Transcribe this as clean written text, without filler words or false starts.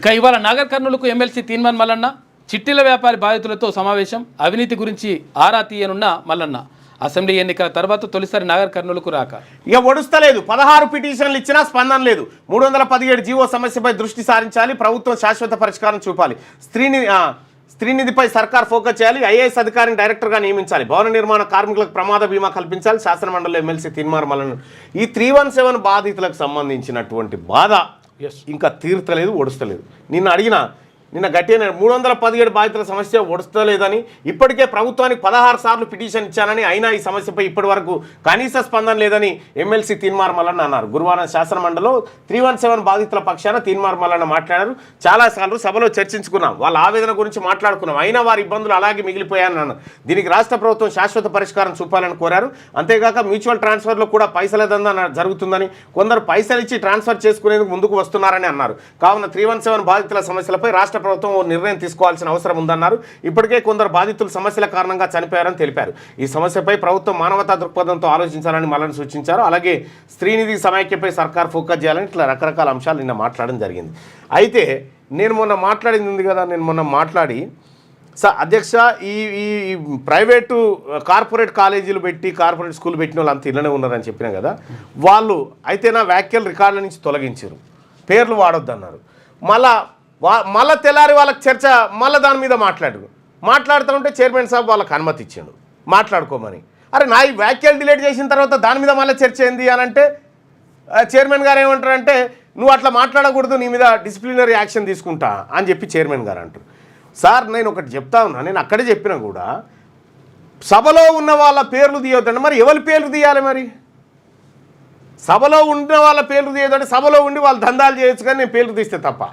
ఇక ఇవాళ నాగర్ కర్నూలుకు ఎమ్మెల్సీ తీన్మాన్ మల్లన్న చిట్టీల వ్యాపారి బాధితులతో సమావేశం అవినీతి గురించి ఆరా తీయనున్న మల్లన్న అసెంబ్లీ ఎన్నికల తర్వాత తొలిసారి నాగర్ కర్నూలుకు రాక ఇక ఒడుస్తలేదు 16 పిటిషన్లు ఇచ్చినా స్పందన లేదు 317 జీవో సమస్యపై దృష్టి సారించాలి ప్రభుత్వం శాశ్వత పరిష్కారం చూపాలి స్త్రీనిధిపై సర్కార్ ఫోకస్ చేయాలి ఐఏఎస్ అధికారిని డైరెక్టర్గా నియమించాలి భవన నిర్మాణ కార్మికులకు ప్రమాద బీమా కల్పించాలి శాసనమండలిలో ఎమ్మెల్సీ తీన్మార్ మల్లన్న ఈ 317 బాధితులకు సంబంధించినటువంటి బాధ ఇంకా తీర్తలేదు ఒడుస్తలేదు నిన్న గట్టిగా 317 బాధితుల సమస్య ఒడుస్తలేదని ఇప్పటికే ప్రభుత్వానికి 16 సార్లు పిటిషన్ ఇచ్చానని అయినా ఈ సమస్యపై ఇప్పటి వరకు కనీస స్పందన లేదని ఎమ్మెల్సీ తీన్మార్ మల్లన్న అన్నారు గురువారం శాసనమండలిలో 317 బాధితుల పక్షాన తీన్మార్ మల్లన్న మాట్లాడారు చాలాసార్లు సభలో చర్చించుకున్నాం వాళ్ళ ఆవేదన గురించి మాట్లాడుకున్నాం అయినా వారి ఇబ్బందులు అలాగే మిగిలిపోయాయని అన్నారు దీనికి రాష్ట్ర ప్రభుత్వం శాశ్వత పరిష్కారం చూపాలని కోరారు అంతేగాక మ్యూచువల్ ట్రాన్స్ఫర్లో కూడా పైసల దందా జరుగుతుందని కొందరు పైసలు ఇచ్చి ట్రాన్స్ఫర్ చేసుకునేందుకు ముందుకు వస్తున్నారని అన్నారు కావున 317 బాధితుల సమస్యలపై రాష్ట్ర ప్రభుత్వం ఓ నిర్ణయం తీసుకోవాల్సిన అవసరం ఉందన్నారు ఇప్పటికే కొందరు బాధితులు సమస్యల కారణంగా చనిపోయారని తెలిపారు ఈ సమస్యపై ప్రభుత్వం మానవతా దృక్పథంతో ఆలోచించాలని మల్లన్న సూచించారు అలాగే స్త్రీనిధి సమైక్యపై సర్కార్ ఫోకస్ చేయాలని ఇట్లా రకరకాల అంశాలు నిన్న మాట్లాడడం జరిగింది అయితే నేను మొన్న మాట్లాడి అధ్యక్ష ఈ ప్రైవేటు కార్పొరేట్ కాలేజీలు పెట్టి కార్పొరేట్ స్కూల్ పెట్టిన వాళ్ళు అంత ఇళ్ళనే ఉన్నారని చెప్పినా కదా వాళ్ళు అయితే నా వ్యాఖ్యలు రికార్డుల నుంచి తొలగించారు పేర్లు వాడొద్దన్నారు మళ్ళా తెల్లారి వాళ్ళకి చర్చ మళ్ళీ దాని మీద మాట్లాడుతూ ఉంటే చైర్మన్ సాబ్ వాళ్ళకి అనుమతి ఇచ్చాడు మాట్లాడుకోమని అరే నా ఈ వ్యాఖ్యలు డిలీట్ చేసిన తర్వాత దాని మీద మళ్ళీ చర్చ ఏంది అని అంటే చైర్మన్ గారు ఏమంటారంటే నువ్వు అట్లా మాట్లాడకూడదు నీ మీద డిసిప్లినరీ యాక్షన్ తీసుకుంటా అని చెప్పి చైర్మన్ గారు అంటారు సార్ నేను ఒకటి చెప్తా ఉన్నా నేను అక్కడే చెప్పినా కూడా సభలో ఉన్న వాళ్ళ పేర్లు తీయొద్దండి మరి ఎవరి పేర్లు తీయాలి మరి సభలో ఉన్న వాళ్ళ పేర్లు తీయొద్దంటే సభలో ఉండి వాళ్ళు దందాలు చేయొచ్చు కానీ నేను పేర్లు తీస్తే తప్ప